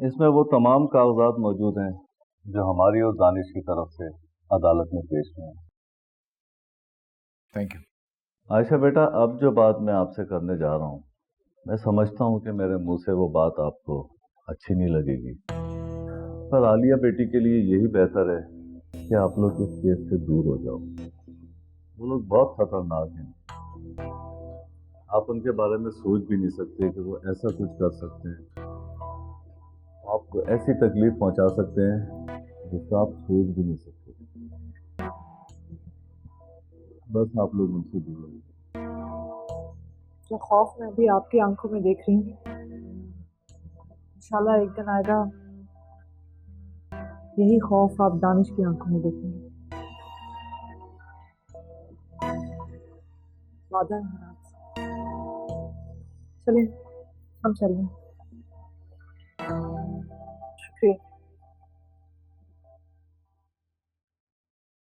इसमें वो तमाम कागजात मौजूद हैं जो हमारी और दानिश की तरफ से अदालत में पेश हुए हैं। Thank you. आयशा बेटा, अब जो बात मैं आपसे करने जा रहा हूँ, मैं समझता हूँ कि मेरे मुंह से वो बात आपको अच्छी नहीं लगेगी, पर आलिया बेटी के लिए यही बेहतर है कि आप लोग इस केस से दूर हो जाओ। वो लोग बहुत खतरनाक हैं। आप उनके बारे में सोच भी नहीं सकते कि वो ऐसा कुछ कर सकते हैं, आपको ऐसी तकलीफ पहुंचा सकते हैं जिसका आप सोच भी नहीं सकते। बस आप लोग उनसे दूर हो जाओ। जो खौफ मैं अभी आपकी आंखों में देख रही हूँ, इंशाल्लाह एक दिन आएगा यही खौफ आप दानिश की आंखों में देखेंगे। वादा है मेरा आपसे। चलिए हम चलें। शुक्रिया।